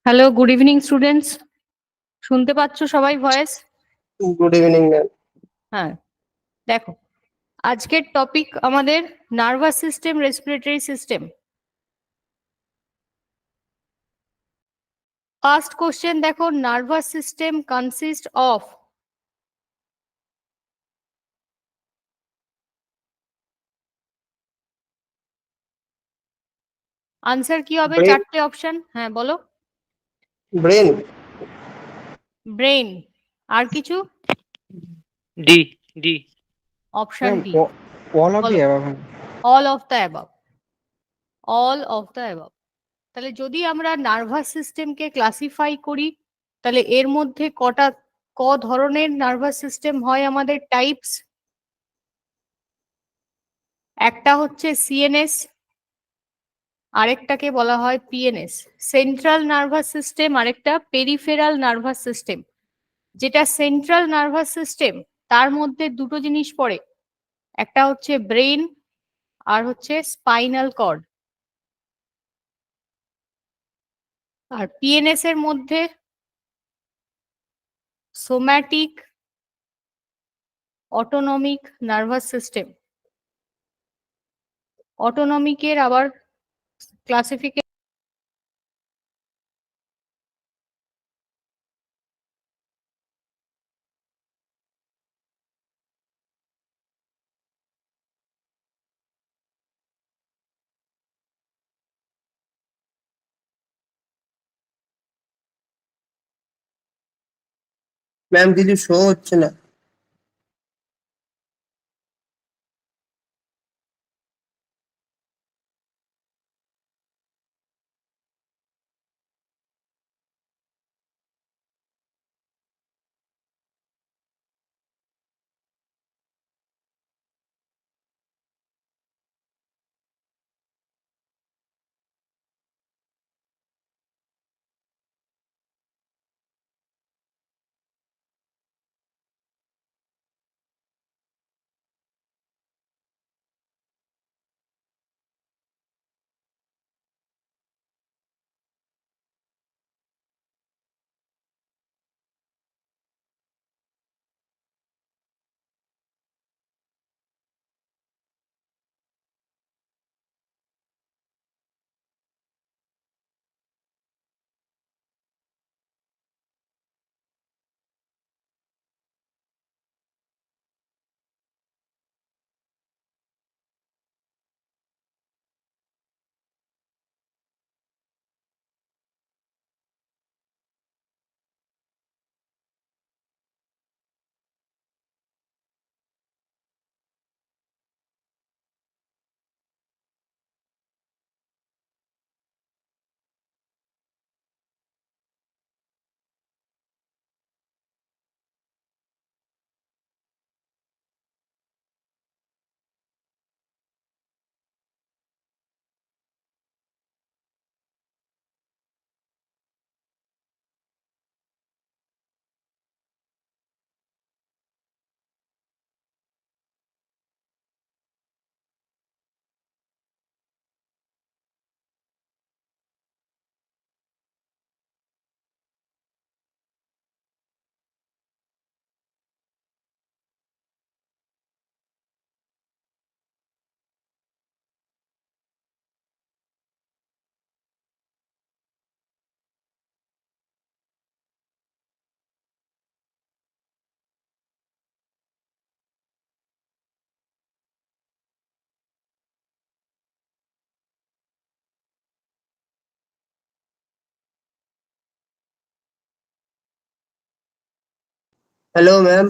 Hello, good evening students. শুনতে পাচ্ছ সবাই ভয়েস? Good evening ma'am. হ্যাঁ, দেখো আজকের টপিক আমাদের nervous system, respiratory system. First question দেখো, nervous system consist of. Answer কি হবে? Brain. চারটে অপশন, হ্যাঁ বলো। ব্রেন। ব্রেন। আর কিছু? D D option D, all of the above. All of the above. All of the above. তাহলে যদি আমরা নার্ভাস সিস্টেমকে ক্লাসিফাই করি, তাহলে এর মধ্যে ক ধরনের নার্ভাস সিস্টেম হয় আমাদের টাইপস? একটা হচ্ছে সিএনএস, আরেকটাকে বলা হয় পিএনএস, সেন্ট্রাল নার্ভাস সিস্টেম, আরেকটা পেরিফেরাল নার্ভাস সিস্টেম। যেটা সেন্ট্রাল নার্ভাস সিস্টেম তার মধ্যে দুটো জিনিস পড়ে, একটা হচ্ছে ব্রেন আর হচ্ছে স্পাইনাল কর্ড। আর পিএনএস এর মধ্যে সোম্যাটিক, অটোনমিক নার্ভাস সিস্টেম। অটোনমিকের আবার ক্লাসিফিকেশন ম্যাম কিছু শো হচ্ছে না। Hello ma'am.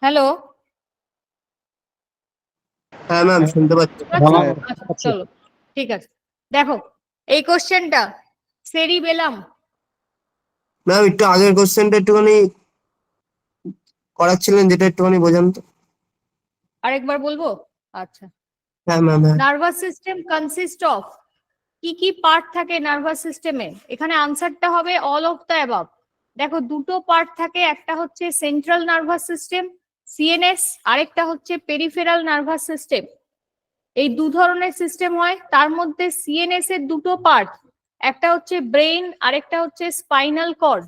হ্যালো, হ্যাঁ ম্যাম, শুনতে পাচ্ছি। আচ্ছা চলো, ঠিক আছে। দেখো এই কোশ্চেনটা সেরিবেলাম, ম্যাম একটু আগের কোশ্চেনটা একটুখানি করাচ্ছিলেন, যেটা একটুখানি বোঝান তো। আরেকবার বলবো? আচ্ছা, হ্যাঁ ম্যাম, হ্যাঁ। নার্ভাস সিস্টেম কনসিস্ট অফ, কি কি পার্ট থাকে নার্ভাস সিস্টেমে? এখানে আনসারটা হবে অল অফ দ্য অ্যাবাভ। দেখো দুটো পার্ট থাকে, একটা হচ্ছে সেন্ট্রাল নার্ভাস সিস্টেম সিএনএস, আরেকটা হচ্ছে পেরিফেরাল নার্ভাস সিস্টেম। এই দু ধরনের সিস্টেম হয়, তার মধ্যে সিএনএস এর দুটো পার্ট, একটা হচ্ছে ব্রেইন, আরেকটা হচ্ছে স্পাইনাল কর্ড।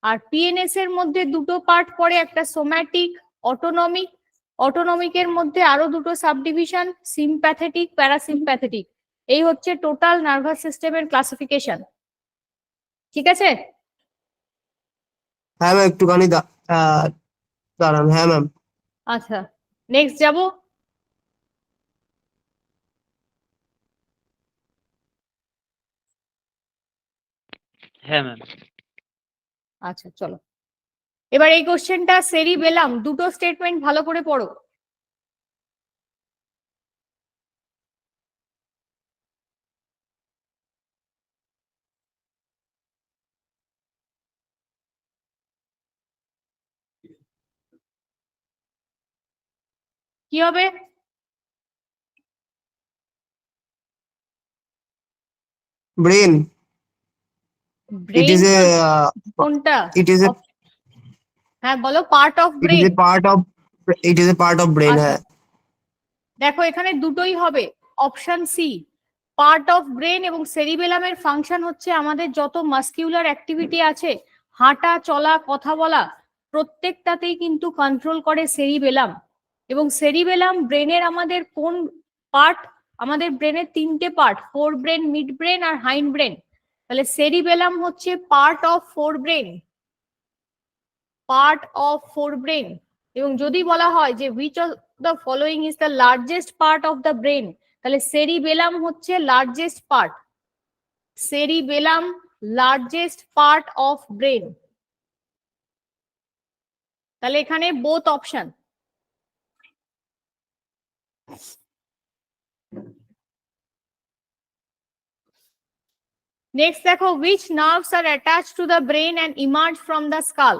আর পিএনএস এর মধ্যে দুটো পার্ট পড়ে, একটা সোম্যাটিক, অটোনমিক। অটোনমিকের মধ্যে আরো দুটো সাবডিভিশন, সিম্প্যাথেটিক, প্যারাসিম্প্যাথেটিক। এই হচ্ছে টোটাল নার্ভাস সিস্টেমের ক্লাসিফিকেশন। ঠিক আছে? হ্যাঁ ম্যাম একটুখানি দাঁড়ান। হ্যাঁ ম্যাম। আচ্ছা, নেক্সট যাব। হ্যাঁ ম্যাম। আচ্ছা চলো, এবার এই কোশ্চেনটা সেরিবেলাম, দুটো স্টেটমেন্ট ভালো করে পড়ো। কি হবে? Brain. It brain is a কোনটা? it is a হ্যাঁ বলো, part of it is brain. a part of it is a part of brain আচ্ছা, হ্যাঁ। দেখো এখানে দুটোই হবে, option C part of brain. এবং সেরিবেলামের ফাংশন হচ্ছে আমাদের যত মাসকিউলার অ্যাক্টিভিটি আছে, হাঁটা চলা কথা বলা, প্রত্যেকটাতেই কিন্তু কন্ট্রোল করে সেরিবেলাম। এবং সেরিবেলাম ব্রেনের আমাদের কোন পার্ট? আমাদের ব্রেনের তিনটে part, four brain, mid brain আর হাইন্ড ব্রেন। তাহলে সেরিবেলাম হচ্ছে part of forebrain, part of forebrain. এবং যদি বলা হয় যে which of the following is the largest part of the brain, তাহলে সেরিবেলাম হচ্ছে largest part. Cerebellum largest part of brain. তাহলে এখানে বোথ অপশন। নেক্সট দেখো, which nerves are attached to the brain and emerge from the skull?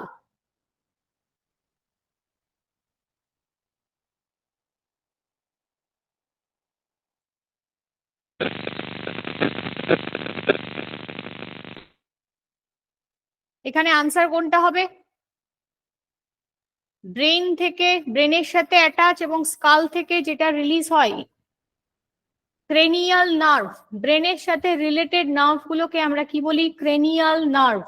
এখানে answer কোনটা হবে? Brain থেকে, ব্রেনের সাথে অ্যাটাচ এবং স্কাল থেকে যেটা রিলিজ হয়, ক্রেনিয়াল নার্ভ। ব্রেনের সাথে রিলেটেড নার্ভ গুলোকে আমরা কি বলি? Cranial nerve.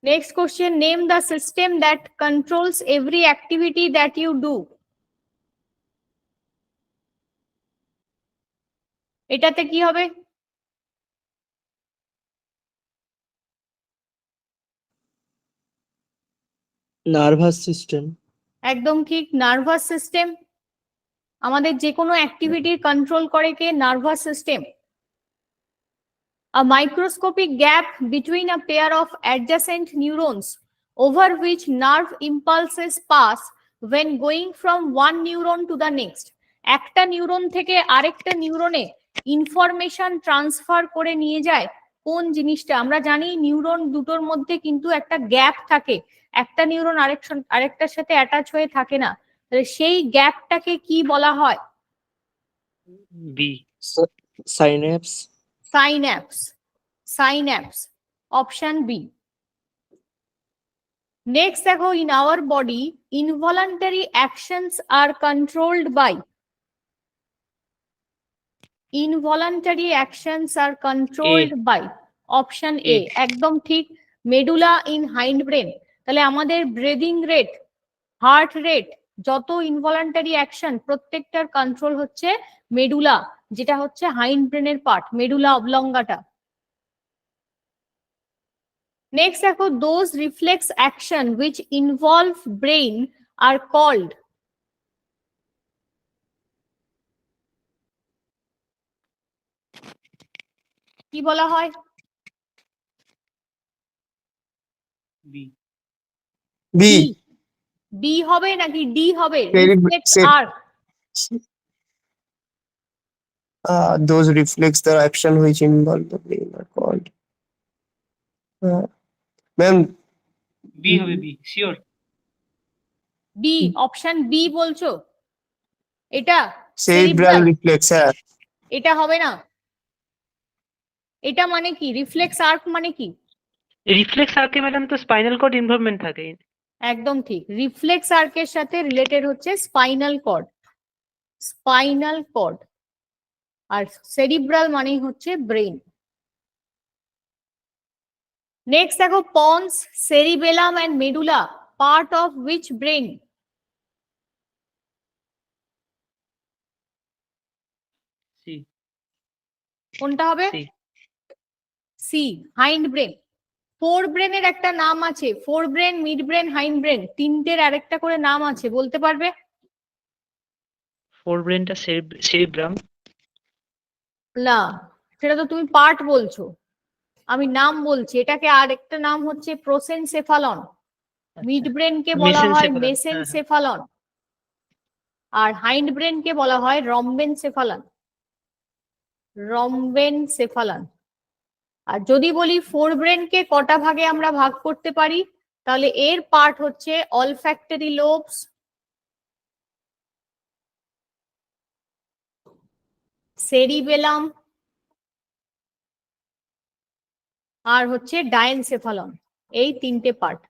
Next question, name the system that controls every activity that you do. এটাতে কি হবে? Nervous system. একদম ঠিক, নার্ভাস সিস্টেম। আমাদের যে কোনো অ্যাক্টিভিটি কন্ট্রোল করে কে? Nervous system. A microscopic gap between a pair of adjacent neurons over which nerve impulses pass when going from one neuron to the next. একটা নিউরন থেকে আরেকটা নিউরনে ইনফরমেশন ট্রান্সফার করে নিয়ে যায় কোন জিনিসটা? আমরা জানি নিউরন দুটোর মধ্যে কিন্তু একটা গ্যাপ থাকে, একটা নিউরন আরেকটার সাথে অ্যাটাচ হয়ে থাকে না। তাহলে সেই গ্যাপটাকে কি বলা হয়? B. Synapse. Synapse. Synapse, option B. Next দেখো, in our body involuntary actions are controlled by. Involuntary actions are controlled by, option A একদম ঠিক, মেডুলা ইন হাইন্ড ব্রেন। তাহলে আমাদের ব্রিদিং রেট, হার্ট রেট, যত ইনভলান্টারি অ্যাকশন প্রত্যেকটার control হচ্ছে medulla, যেটা হচ্ছে হাইন্ড ব্রেনের পার্ট, মেডুলা অবলঙ্গাটা। নেক্সট দেখো, those reflex action which involve brain are called. কি বলা হয়? বি। বি। বি হবে নাকি ডি হবে? Very good. রিফ্লেক্স Say- আর those reflects the action which involve the brain are called. Ma'am B হবে, B sure. B, option B বলছো? এটা cerebral reflex হ্যাঁ। এটা হবে না। এটা মানে কি? রিফ্লেক্স আর্ক মানে কি? রিফ্লেক্স আর্কে ম্যাডাম তো স্পাইনাল কর্ড ইনভলভমেন্ট থাকে। একদম ঠিক, রিফ্লেক্স আর্কের সাথে রিলেটেড হচ্ছে স্পাইনাল কর্ড, স্পাইনাল কর্ড। আর সেরিব্রাল মানেই হচ্ছে ব্রেন। নেক্সট দেখো, pons, cerebellum and medulla part of which brain? C. কোনটা হবে? C. C, hind brain. Fore ব্রেনের একটা নাম আছে, fore brain, mid brain, hind brain, তিনটের আরেকটা করে নাম আছে, বলতে পারবে? ফোর ব্রেনটা সেরিব্রাম। না, সেটা তো তুমি পার্ট বলছো, আমি নাম বলছি। এটাকে আরেকটা নাম হচ্ছে প্রোসেনসেফালন। মিড ব্রেন কে বলা হয় মেসেনসেফালন। হ্যাঁ, হ্যাঁ। মেসেনসেফালন, আর হাইন্ড ব্রেন কে বলা হয় রম্বেনসেফালন, রম্বেনসেফালন। আর যদি বলি ফোর ব্রেন কে কটা ভাগে আমরা ভাগ করতে পারি, তাহলে এর পার্ট হচ্ছে অলফ্যাক্টরি লোবস, সেরিবেলাম, আর হচ্ছে ডায়েনসেফালন, এই তিনটে পার্ট।